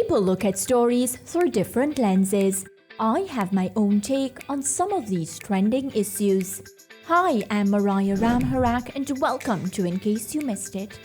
People look at stories through different lenses. I have my own take on some of these trending issues. Hi, I'm Mariah and welcome to In Case You Missed It.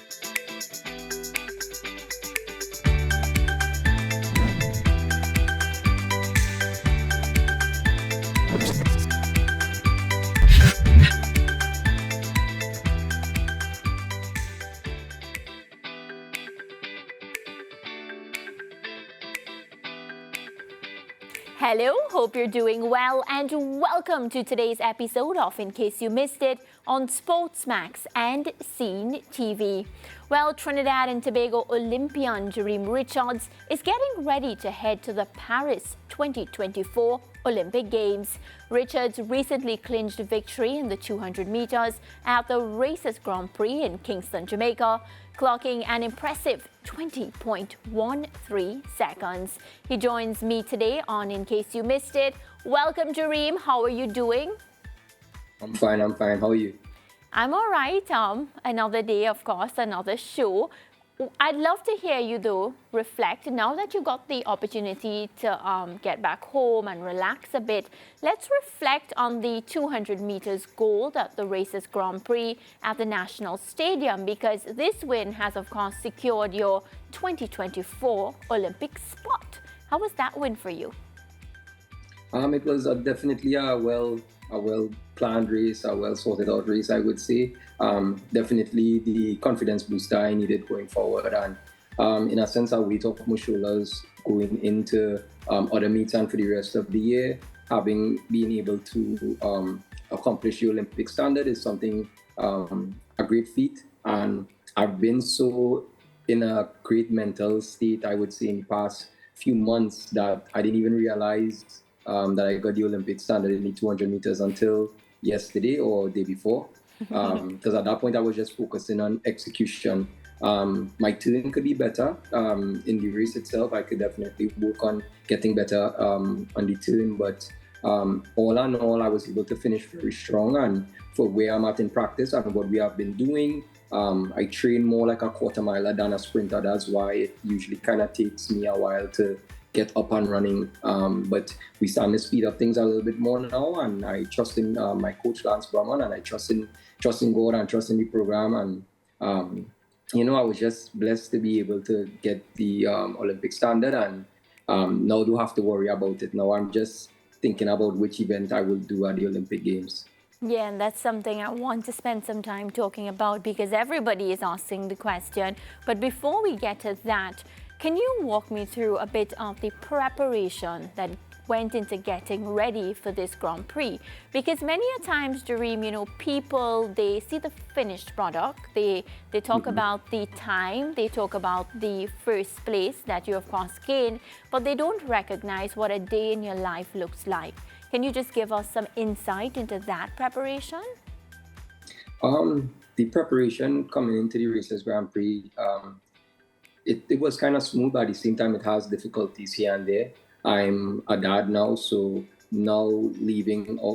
Hello, hope you're doing well and welcome to today's episode of In Case You Missed It on SportsMax and CEEN TV. Well, Trinidad and Tobago Olympian Jereem Richards is getting ready to head to the Paris 2024 Olympic Games. Richards recently clinched victory in the 200 meters at the Races Grand Prix in Kingston, Jamaica, clocking an impressive 20.13 seconds. He joins me today on In Case You Missed It. Welcome, Jereem. How are you doing? I'm fine. How are you? I'm all right. Another day, of course, another show. I'd love to hear you, though, reflect. Now that you got the opportunity to get back home and relax a bit, let's reflect on the 200 meters gold at the Races Grand Prix at the National Stadium, because this win has, of course, secured your 2024 Olympic spot. How was that win for you? It was definitely a well-planned race, a well-sorted-out race, I would say. Definitely the confidence booster I needed going forward, and in a sense, a weight off my shoulders going into other meets and for the rest of the year. Having been able to accomplish the Olympic standard is something a great feat, and I've been so in a great mental state, I would say, in the past few months that I didn't even realize that I got the Olympic standard in the 200 meters until yesterday or day before. Because at that point I was just focusing on execution. My turn could be better in the race itself. I could definitely work on getting better on the turn, but all in all, I was able to finish very strong. And for where I'm at in practice and what we have been doing, I train more like a quarter miler than a sprinter. That's why it usually kind of takes me a while to get up and running, but we stand to speed up things a little bit more now, and I trust in my coach Lance Brahman, and I trust in God and trust in the program, and I was just blessed to be able to get the Olympic standard, and now don't have to worry about it. Now I'm just thinking about which event I will do at the Olympic Games. Yeah, and that's something I want to spend some time talking about, because everybody is asking the question. But before we get to that, can you walk me through a bit of the preparation that went into getting ready for this Grand Prix? Because many a times, Jereem, people, they see the finished product, they talk about the time, they talk about the first place that you, of course, gained, but they don't recognize what a day in your life looks like. Can you just give us some insight into that preparation? The preparation coming into the Races Grand Prix, it was kind of smooth, but at the same time, it has difficulties here and there. I'm a dad now, so now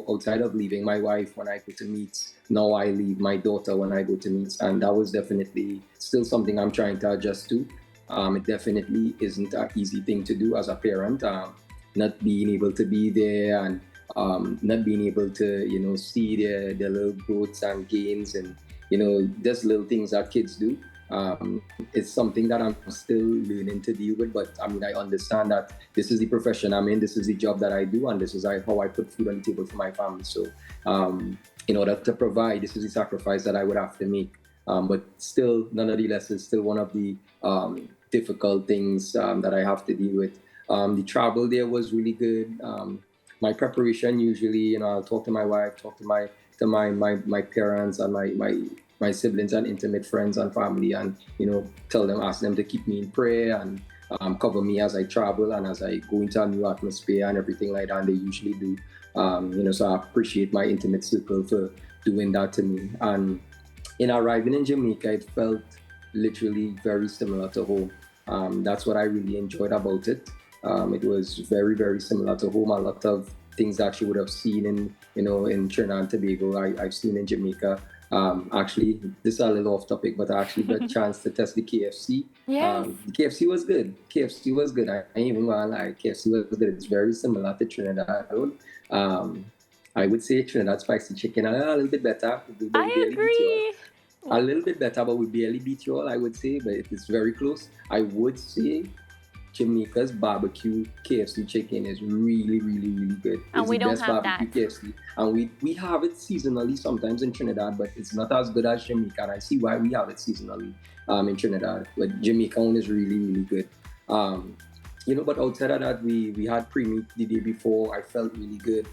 outside of leaving my wife when I go to meets, now I leave my daughter when I go to meets, and that was definitely still something I'm trying to adjust to. It definitely isn't an easy thing to do as a parent, not being able to be there and not being able to, see their little growths and gains and, just little things that kids do. It's something that I'm still learning to deal with, but I understand that this is the profession I'm in, this is the job that I do, and this is how I put food on the table for my family. So in order to provide, this is the sacrifice that I would have to make. But still, nonetheless, it's still one of the difficult things that I have to deal with. The travel there was really good. My preparation usually, I'll talk to my wife, talk to my parents and my siblings and intimate friends and family, and ask them to keep me in prayer and cover me as I travel and as I go into a new atmosphere and everything like that. And they usually do. So I appreciate my intimate circle for doing that to me. And in arriving in Jamaica, it felt literally very similar to home. That's what I really enjoyed about it. It was very, very similar to home. A lot of things that you would have seen in Trinidad and Tobago, I've seen in Jamaica. Actually, this is a little off topic, but I actually got a chance to test the KFC. Yes. The KFC was good. KFC was good. I ain't even gonna lie. KFC was good. It's very similar to Trinidad. I would say Trinidad spicy chicken a little bit better. I agree. A little bit better, but we barely beat you all, I would say. But it's very close. I would say Jamaica's barbecue KFC chicken is really, really, really good. And it's we the don't best have barbecue that. KFC. And we have it seasonally sometimes in Trinidad, but it's not as good as Jamaica. And I see why we have it seasonally in Trinidad. But Jamaica one is really, really good. But outside of that, we had pre-meet the day before. I felt really good.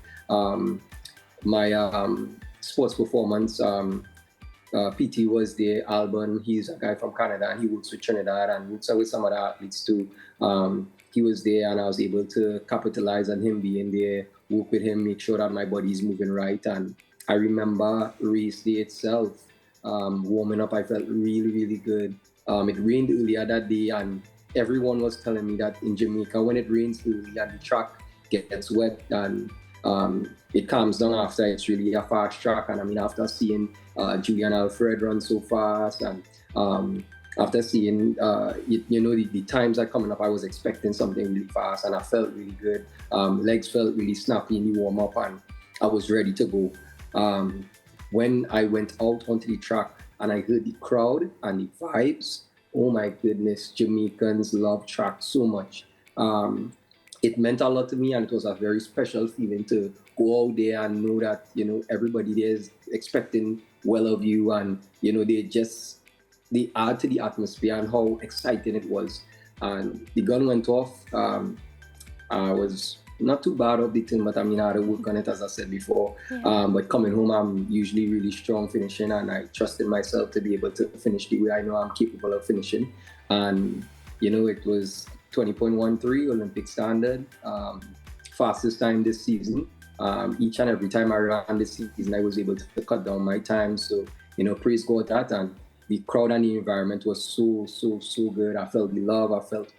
My sports performance PT was there. Alban, he's a guy from Canada, and he works with Trinidad and works with some other athletes too. He was there, and I was able to capitalize on him being there, work with him, make sure that my body's moving right. And I remember race day itself, warming up, I felt really, really good. It rained earlier that day, and everyone was telling me that in Jamaica, when it rains early and the track gets wet and it calms down after, it's really a fast track. And I mean, after seeing Julian Alfred run so fast, and after seeing the times are coming up, I was expecting something really fast, and I felt really good. Legs felt really snappy in the warm up, and I was ready to go. When I went out onto the track and I heard the crowd and the vibes, oh my goodness, Jamaicans love track so much. It meant a lot to me, and it was a very special feeling to go out there and know that, everybody there is expecting well of you, and, they add to the atmosphere and how exciting it was. And the gun went off. I was not too bad of the thing, but I mean, I had to work on it, as I said before. Yeah. But coming home, I'm usually really strong finishing, and I trusted myself to be able to finish the way I know I'm capable of finishing. And, it was 20.13 Olympic standard, fastest time this season. Each and every time I ran this season, I was able to cut down my time. So, praise God that. And the crowd and the environment was so good. I felt the love. I felt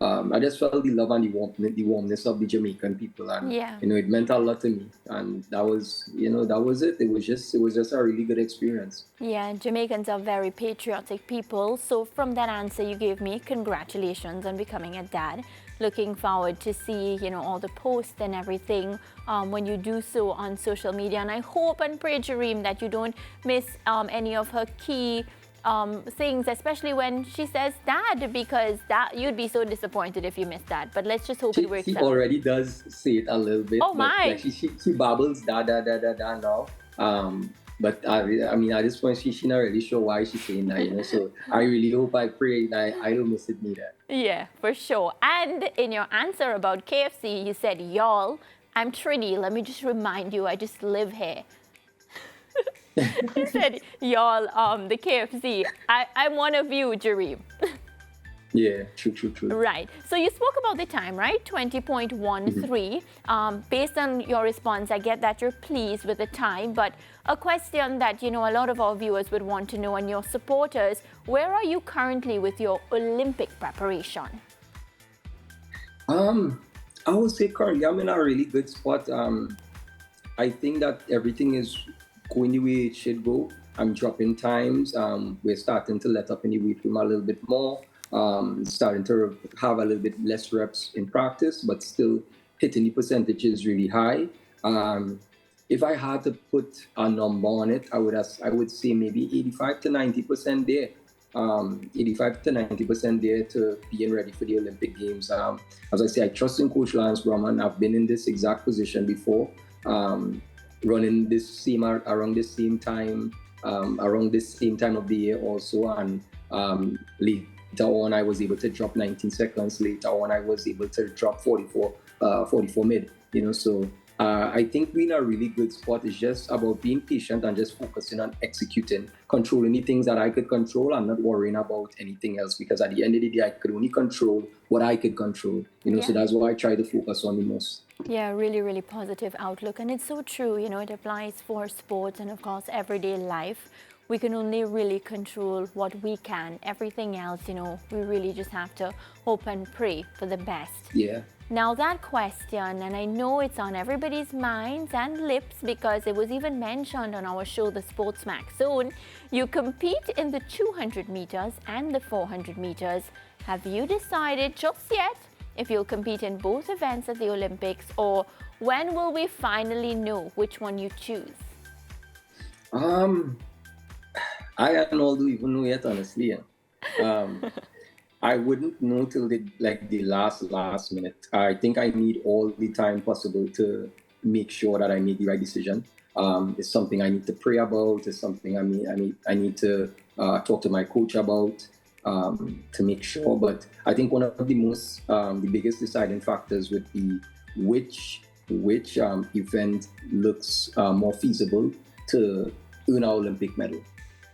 I just felt the love and the warmness of the Jamaican people. And, it meant a lot to me. And that was it. It was just a really good experience. Yeah, Jamaicans are very patriotic people. So from that answer you gave me, congratulations on becoming a dad. Looking forward to see, all the posts and everything when you do so on social media. And I hope and pray, Jereem, that you don't miss any of her key things, especially when she says dad, because that you'd be so disappointed if you missed that. But let's just hope it works out. She already does say it a little bit. Oh my! Like she babbles da now. But I mean, at this point, she's not really sure why she's saying that, So I really hope, I pray that I don't miss it neither. Yeah, for sure. And in your answer about KFC, you said, y'all, I'm Trini. Let me just remind you, I just live here. You said, y'all, the KFC. I'm one of you, Jereem. Yeah, true. Right. So you spoke about the time, right? 20.13. Based on your response, I get that you're pleased with the time, but a question that, a lot of our viewers would want to know, and your supporters, where are you currently with your Olympic preparation? I would say currently I'm in a really good spot. I think that everything is going the way it should go. I'm dropping times. We're starting to let up in the weight room a little bit more. Starting to have a little bit less reps in practice, but still hitting the percentages really high. If I had to put a number on it, I would say maybe 85 to 90% there. 85 to 90% there to being ready for the Olympic Games. As I say, I trust in Coach Lance Brumman. I've been in this exact position before, running around the same time of the year also, and later on, I was able to drop 19 seconds. Later on, I was able to drop 44 mid. So I think we're in a really good spot. It's just about being patient and just focusing on executing, controlling the things that I could control. I'm not worrying about anything else, because at the end of the day, I could only control what I could control. So that's what I try to focus on the most. Yeah, really, really positive outlook. And it's so true, it applies for sports and, of course, everyday life. We can only really control what we can. Everything else, we really just have to hope and pray for the best. Yeah. Now that question, and I know it's on everybody's minds and lips because it was even mentioned on our show, the SportsMax Zone, you compete in the 200 meters and the 400 meters. Have you decided just yet if you'll compete in both events at the Olympics, or when will we finally know which one you choose? I and all don't even know yet, honestly. I wouldn't know till the last minute. I think I need all the time possible to make sure that I make the right decision. It's something I need to pray about. It's something I need to talk to my coach about to make sure. But I think one of the biggest deciding factors would be which event looks more feasible to earn our Olympic medal.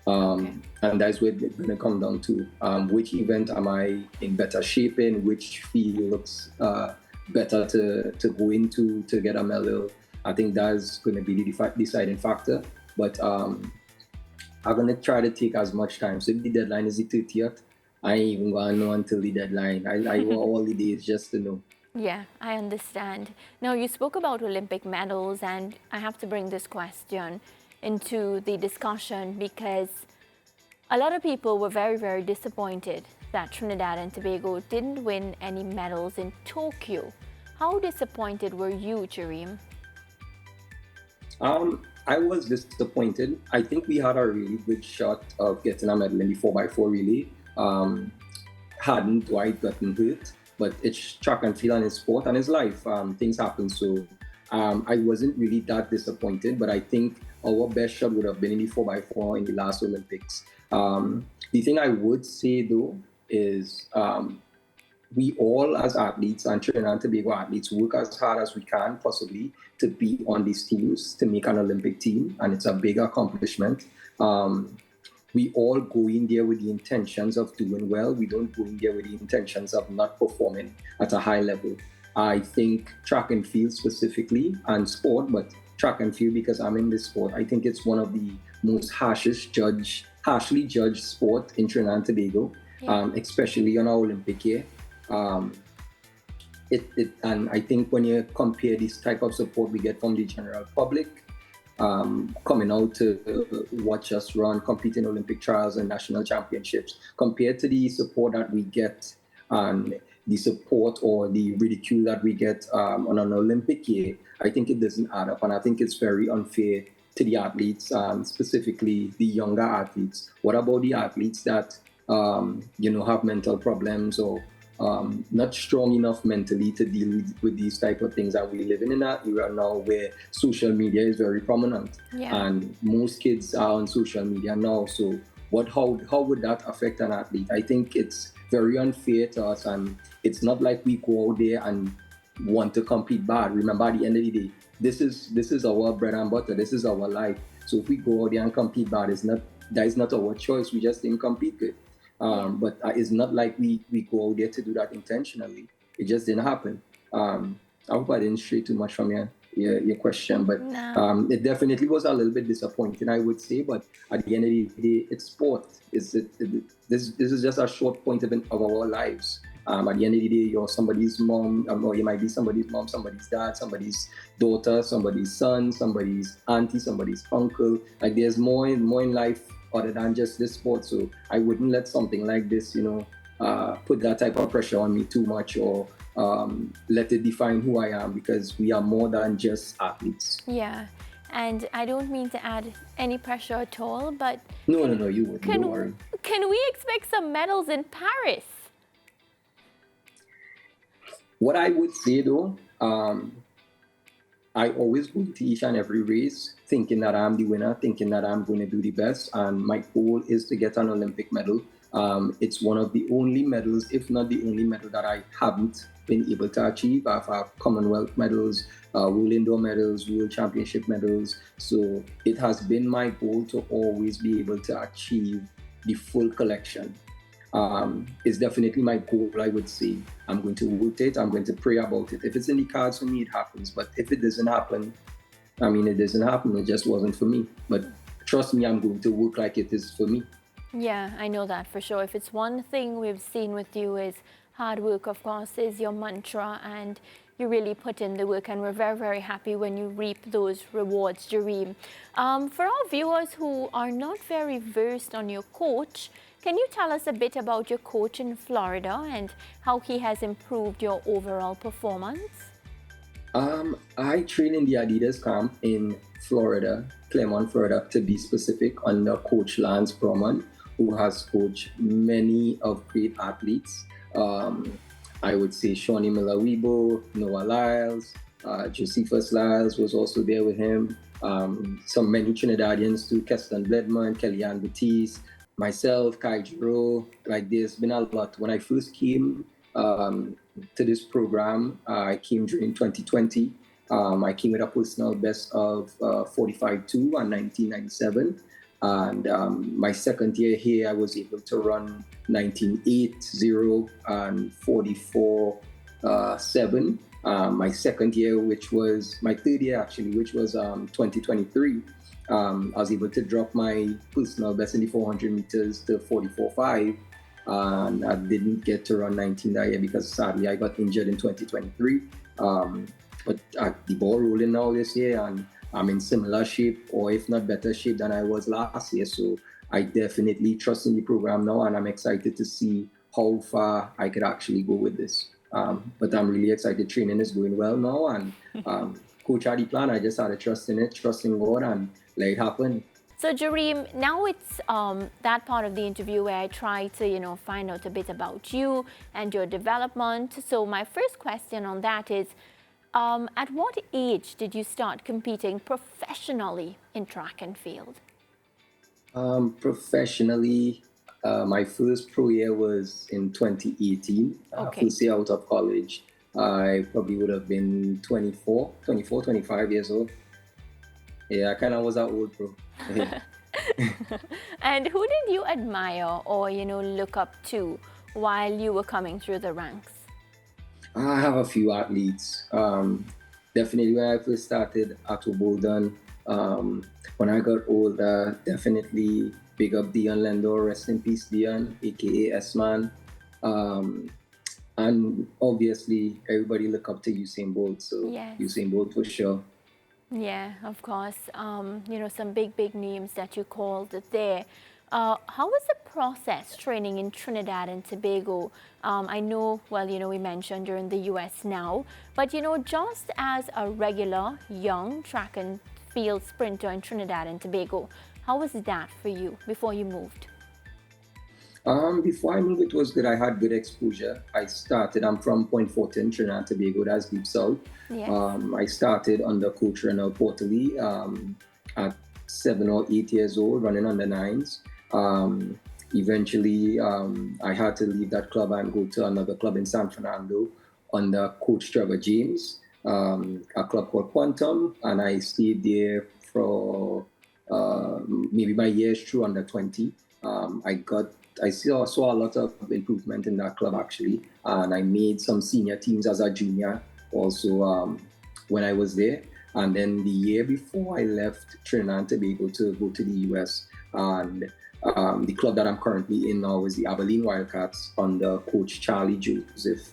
And that's what it's going to come down to. Which event am I in better shape in? Which field looks better to go into to get a medal? I think that's going to be the deciding factor. But I'm going to try to take as much time. So if the deadline is the 30th, I ain't even going to know until the deadline. I want all the days just to know. Yeah, I understand. Now, you spoke about Olympic medals, and I have to bring this question into the discussion because a lot of people were very, very disappointed that Trinidad and Tobago didn't win any medals in Tokyo. How disappointed were you, Jereem? I was disappointed. I think we had a really good shot of getting a medal in the 4x4 relay. Hadn't Dwight gotten hurt, but it's track and field and it's sport and it's life. Things happen. So I wasn't really that disappointed, but I think our best shot would have been in the 4x4 in the last Olympics. The thing I would say though is we all as athletes and Trinidad and Tobago athletes work as hard as we can possibly to be on these teams to make an Olympic team, and it's a big accomplishment. We all go in there with the intentions of doing well. We don't go in there with the intentions of not performing at a high level. I think track and field specifically and sport, but track and field because I'm in this sport, I think it's one of the most harshly judged sport in Trinidad and Tobago, especially on our Olympic year. And I think when you compare this type of support we get from the general public, coming out to watch us run, compete in Olympic trials and national championships, compared to the support that we get and the support or the ridicule that we get on an Olympic year, I think it doesn't add up. And I think it's very unfair to the athletes, specifically the younger athletes. What about the athletes that, have mental problems or not strong enough mentally to deal with these type of things? And we're living in that era now where social media is very prominent, and most kids are on social media now. So how would that affect an athlete? I think it's very unfair to us, and it's not like we go out there and want to compete bad. Remember, at the end of the day, this is our bread and butter. This is our life. So if we go out there and compete bad, that is not our choice. We just didn't compete good. But it's not like we go out there to do that intentionally. It just didn't happen. I hope I didn't stray too much from your question, but it definitely was a little bit disappointing, I would say. But at the end of the day, it's sport. This is just a short point of our lives. At the end of the day, you're somebody's mom, or you might be somebody's mom, somebody's dad, somebody's daughter, somebody's son, somebody's auntie, somebody's uncle. Like there's more in life other than just this sport. So I wouldn't let something like this, put that type of pressure on me too much, or let it define who I am, because we are more than just athletes. Yeah, and I don't mean to add any pressure at all, but No, you wouldn't. Don't worry. Can we expect some medals in Paris? What I would say though, I always go to each and every race thinking that I'm the winner, thinking that I'm going to do the best, and my goal is to get an Olympic medal. It's one of the only medals, if not the only medal, that I haven't been able to achieve. I've had Commonwealth medals, World Indoor medals, World Championship medals. So it has been my goal to always be able to achieve the full collection. It's definitely my goal, I would say. I'm going to work it, I'm going to pray about it. If it's in the cards for me, it happens. But if it doesn't happen, it doesn't happen. It just wasn't for me. But trust me, I'm going to work like it is for me. Yeah, I know that for sure. If it's one thing we've seen with you is hard work, of course, is your mantra, and you really put in the work, and we're very, very happy when you reap those rewards, Jereem. For our viewers who are not very versed on your coach, can you tell us a bit about your coach in Florida and how he has improved your overall performance? I train in the Adidas camp in Florida, Claremont, Florida, to be specific, under Coach Lance Brumman, who has coached many of great athletes. I would say Shawnee Miller-Weibo, Noah Lyles, Josephus Lyles was also there with him. Many Trinidadians too, Keston Bledman, Kellyanne Batiste, myself, Kai Giroux. Like, there's been a lot. When I first came to this program, I came during 2020. I came with a personal best of 45.2 on 1997. And my second year here, I was able to run 19.80 and 44.7. My second year, which was my third year actually, which was 2023, I was able to drop my personal best in the 400 meters to 44.5. And I didn't get to run 19 that year because sadly I got injured in 2023. But the ball rolling now this year, and I'm in similar shape, or if not better shape than I was last year. So I definitely trust in the program now, and I'm excited to see how far I could actually go with this. But I'm really excited. Training is going well now, and coach had the plan. I just had to trust in it, trust in God, and let it happen. So Jereem, now it's that part of the interview where I try to, find out a bit about you and your development. So my first question on that is, at what age did you start competing professionally in track and field? Professionally, my first pro year was in 2018. Okay. First year out of college. I probably would have been 24, 25 years old. Yeah, I kind of was an old pro. And who did you admire or, look up to while you were coming through the ranks? I have a few athletes. Definitely when I first started at Bolden, when I got older, definitely big up Dion Lendo, rest in peace Dion, aka S-Man. And obviously everybody look up to Usain Bolt, so yes. Usain Bolt for sure. Yeah, of course. Some big names that you called there. How was the process training in Trinidad and Tobago? I know, we mentioned you're in the US now, but, just as a regular young track and field sprinter in Trinidad and Tobago, how was that for you before you moved? Before I moved, it was good. I had good exposure. I'm from Point Fortin, Trinidad and Tobago, that's deep south. Yes. I started under Coach Renal Portley at 7 or 8 years old, running under nines. Eventually, I had to leave that club and go to another club in San Fernando under Coach Trevor James, a club called Quantum, and I stayed there for maybe my years through under 20. I saw a lot of improvement in that club actually, and I made some senior teams as a junior also when I was there. And then the year before I left Trinidad and Tobago to go to the US, and the club that I'm currently in now is the Abilene Wildcats under Coach Charlie Joseph,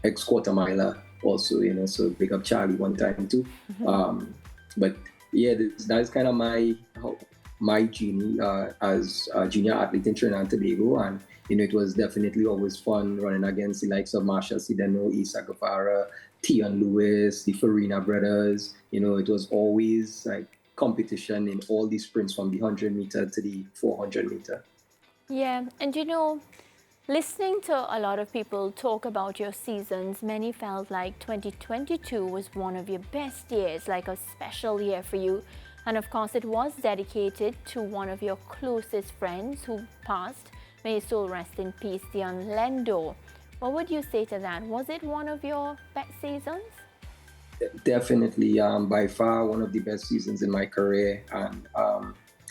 ex-quarter miler also, so big up Charlie one time too. Mm-hmm. But yeah, that is kind of my journey as a junior athlete in Trinidad and Tobago, and it was definitely always fun running against the likes of Marshall Sideno, Isa Guevara, Tion Lewis, the Farina brothers. It was always like competition in all these sprints from the 100 meter to the 400 meter. Yeah, and listening to a lot of people talk about your seasons, many felt like 2022 was one of your best years, like a special year for you. And of course, it was dedicated to one of your closest friends who passed. May his soul rest in peace, Dion Lendo. What would you say to that? Was it one of your best seasons? Definitely, by far one of the best seasons in my career. And I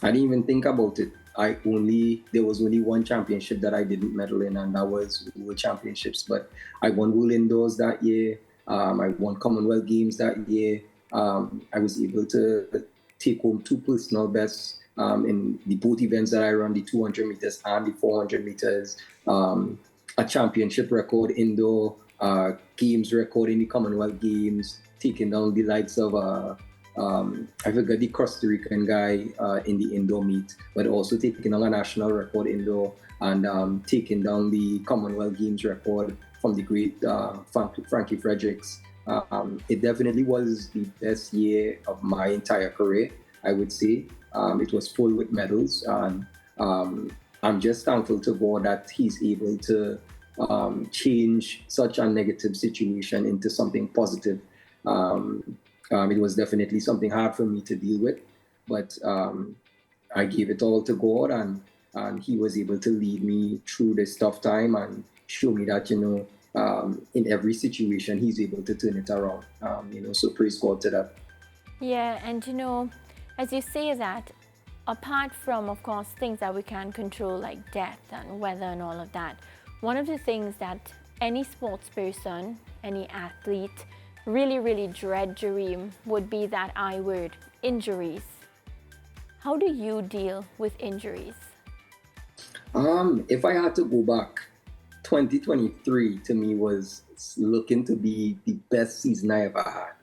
didn't even think about it. There was only one championship that I didn't medal in, and that was World Championships. But I won World Indoors that year. I won Commonwealth Games that year. I was able to take home 2 personal bests in the both events that I run, the 200 meters and the 400 meters. a championship record indoor, games record in the Commonwealth Games, taking down the likes of I forgot the Costa Rican guy in the indoor meet, but also taking down a national record indoor and taking down the Commonwealth Games record from the great Frankie Fredericks. It definitely was the best year of my entire career, I would say. It was full with medals, and I'm just thankful to God that he's able to change such a negative situation into something positive. It was definitely something hard for me to deal with, but I gave it all to God, and he was able to lead me through this tough time and show me that, in every situation, he's able to turn it around. So praise God to that. Yeah, and as you say that, apart from, of course, things that we can control like death and weather and all of that, one of the things that any sports person, any athlete really, really dread, Jereem, would be that I word, injuries. How do you deal with injuries? If I had to go back, 2023 to me was looking to be the best season I ever had.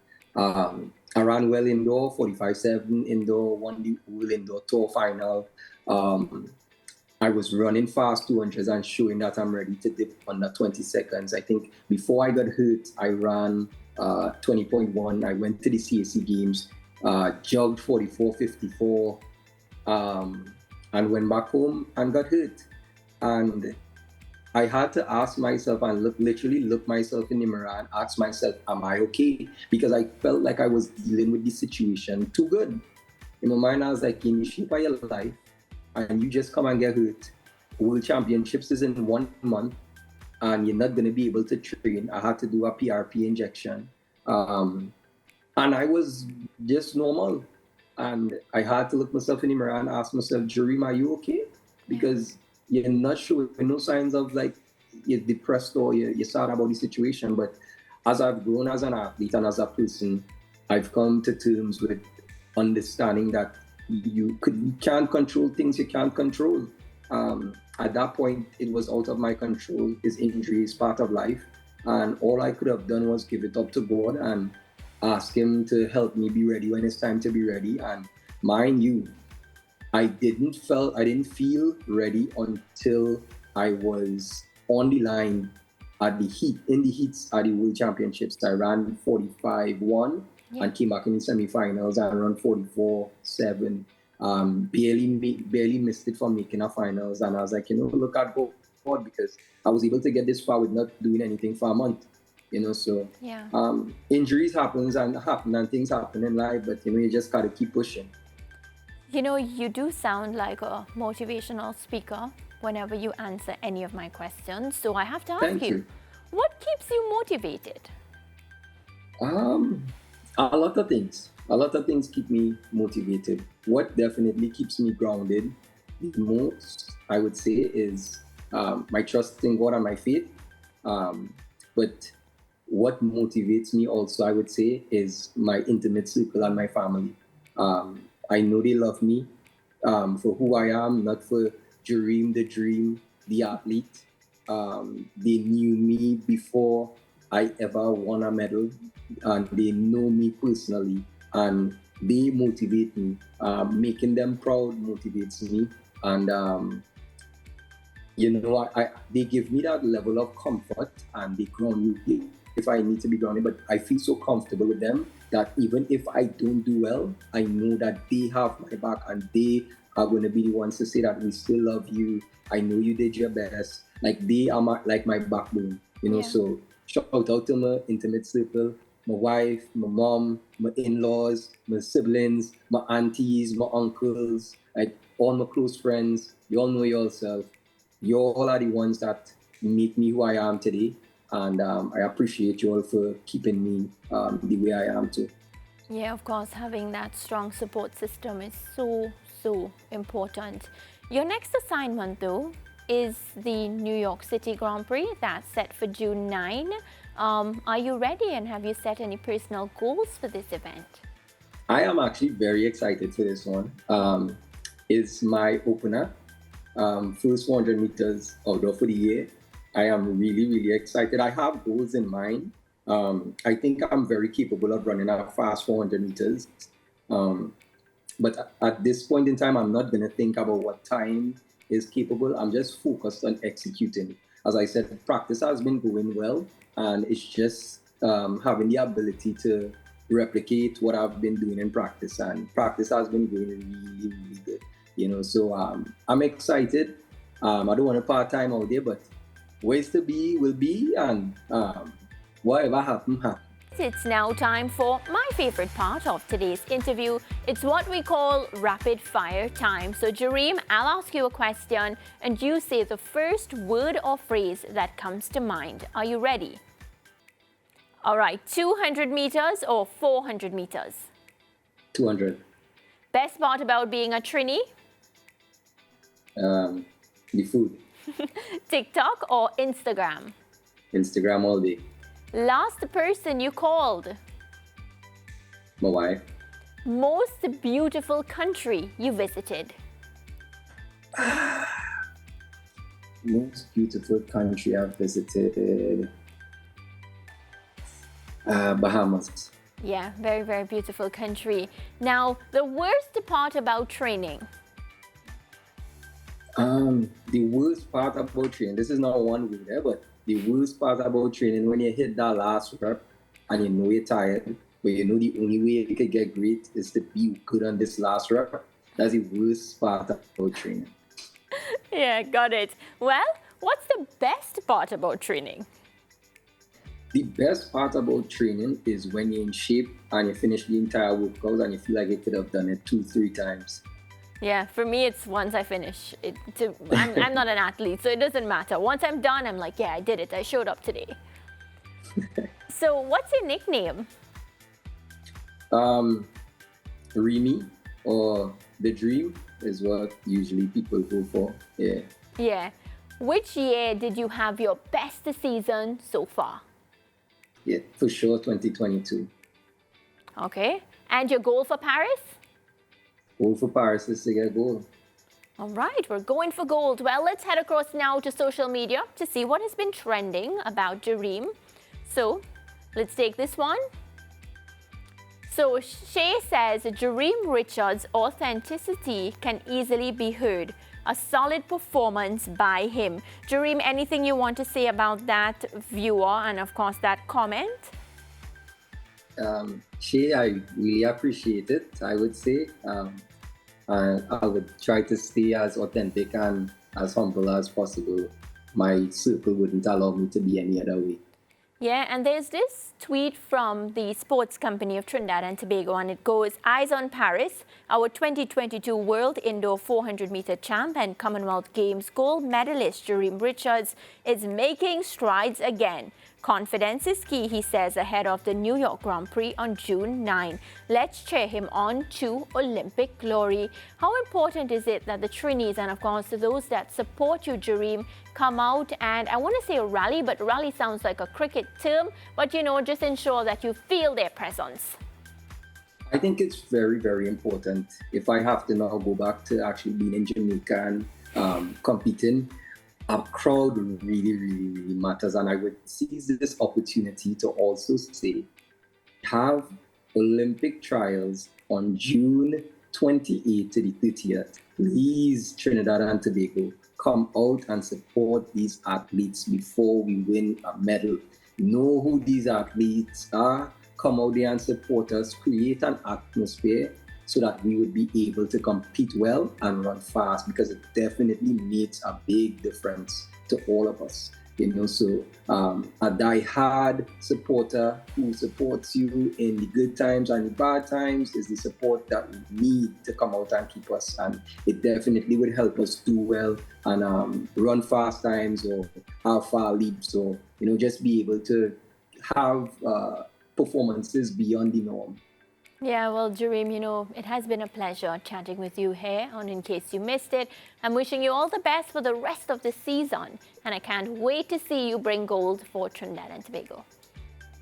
I ran well indoor, 45-7 indoor, won the whole indoor tour final. I was running fast 200s and showing that I'm ready to dip under 20 seconds. I think before I got hurt, I ran 20.1. I went to the CAC games, jogged 44.54, and went back home and got hurt. And I had to ask myself and literally look myself in the mirror and ask myself, am I okay? Because I felt like I was dealing with the situation too good. In my mind, I was like, in the shape of your life, and you just come and get hurt. World Championships is in 1 month, and you're not going to be able to train. I had to do a PRP injection. And I was just normal. And I had to look myself in the mirror and ask myself, Jereem, are you okay? Because you're not showing no signs of like you're depressed or you're sad about the situation. But as I've grown as an athlete and as a person, I've come to terms with understanding that you can't control things you can't control. At that point, it was out of my control. His injury is part of life. And all I could have done was give it up to God and ask him to help me be ready when it's time to be ready. And mind you, I didn't feel ready until I was on the line in the heats at the World Championships. I ran 45-1 and came back in the semifinals and ran 44-7. Barely missed it from making a finals. And I was like, look at God, because I was able to get this far with not doing anything for a month. So injuries happen and things happen in life, but you just gotta keep pushing. You do sound like a motivational speaker whenever you answer any of my questions. So I have to ask you, what keeps you motivated? A lot of things. A lot of things keep me motivated. What definitely keeps me grounded the most, I would say, is my trust in God and my faith. But what motivates me also, I would say, is my intimate circle and my family. I know they love me for who I am, not for Jereem the Dream, the athlete. They knew me before I ever won a medal, and they know me personally, and they motivate me. Making them proud motivates me, and they give me that level of comfort, and they ground me if I need to be grounded. But I feel so comfortable with them that even if I don't do well, I know that they have my back and they are going to be the ones to say that we still love you. I know you did your best. Like they are my backbone, So shout out to my intimate circle, my wife, my mom, my in-laws, my siblings, my aunties, my uncles, like all my close friends. You all know yourself. You all are the ones that make me who I am today. And I appreciate you all for keeping me the way I am too. Yeah, of course, having that strong support system is so important. Your next assignment, though, is the New York City Grand Prix that's set for June 9. Are you ready, and have you set any personal goals for this event? I am actually very excited for this one. It's my opener, first 400 meters outdoor for the year. I am really, really excited. I have goals in mind. I think I'm very capable of running a fast 400 meters. But at this point in time, I'm not going to think about what time is capable. I'm just focused on executing. As I said, practice has been going well, and it's just having the ability to replicate what I've been doing in practice. And practice has been going really, really good. So I'm excited. I don't want to part time out there, but ways to be will be, and whatever happens. It's now time for my favorite part of today's interview. It's what we call rapid fire time. So Jereem, I'll ask you a question and you say the first word or phrase that comes to mind. Are you ready? All right, 200 meters or 400 meters? 200. Best part about being a trainee? The food. TikTok or Instagram? Instagram all day. Last person you called? My wife. Most beautiful country you visited? Most beautiful country I've visited. Bahamas. Yeah, very, very beautiful country. Now, the worst part about training? The worst part about training, this is not one word there, but the worst part about training when you hit that last rep and you know you're tired, but you know the only way you could get great is to be good on this last rep. That's the worst part about training. Yeah, got it. Well, what's the best part about training? The best part about training is when you're in shape and you finish the entire workout and you feel like you could have done it 2-3 times. Yeah, for me, it's once I finish. I'm not an athlete, so it doesn't matter. Once I'm done, I'm like, yeah, I did it. I showed up today. So what's your nickname? Remy or The Dream is what usually people go for. Yeah. Yeah. Which year did you have your best season so far? Yeah, for sure, 2022. Okay. And your goal for Paris? Goal for Paris is to get gold. All right, we're going for gold. Well, let's head across now to social media to see what has been trending about Jereem. So, let's take this one. So, Shay says, Jereem Richards' authenticity can easily be heard. A solid performance by him. Jereem, anything you want to say about that viewer and, of course, that comment? Shay, I really appreciate it, I would say. I would try to stay as authentic and as humble as possible. My circle wouldn't allow me to be any other way. Yeah, and there's this tweet from the sports company of Trinidad and Tobago, and it goes, eyes on Paris, our 2022 World Indoor 400-meter champ and Commonwealth Games gold medalist Jereem Richards is making strides again. Confidence is key, he says, ahead of the New York Grand Prix on June 9. Let's cheer him on to Olympic glory. How important is it that the trainees and, of course, those that support you, Jereem, come out and, I want to say rally, but rally sounds like a cricket term, but, just ensure that you feel their presence? I think it's very, very important. If I have to now go back to actually being in Jamaica and competing, a crowd really, really, really matters. And I would seize this opportunity to also say, have Olympic trials on June 28th to the 30th. Please, Trinidad and Tobago, come out and support these athletes before we win a medal. Know who these athletes are. Come out there and support us. Create an atmosphere so that we would be able to compete well and run fast, because it definitely makes a big difference to all of us. So a die-hard supporter who supports you in the good times and the bad times is the support that we need to come out and keep us. And it definitely would help us do well and run fast times or have far leaps or, just be able to have performances beyond the norm. Yeah, well, Jereem, it has been a pleasure chatting with you here on In Case You Missed It. I'm wishing you all the best for the rest of the season, and I can't wait to see you bring gold for Trinidad and Tobago.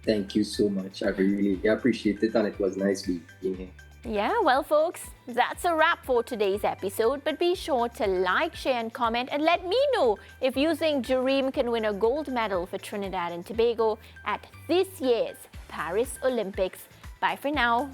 Thank you so much. I really appreciate it, and it was nice being here. Yeah, well, folks, that's a wrap for today's episode. But be sure to like, share, and comment, and let me know if you think Jereem can win a gold medal for Trinidad and Tobago at this year's Paris Olympics. Bye for now.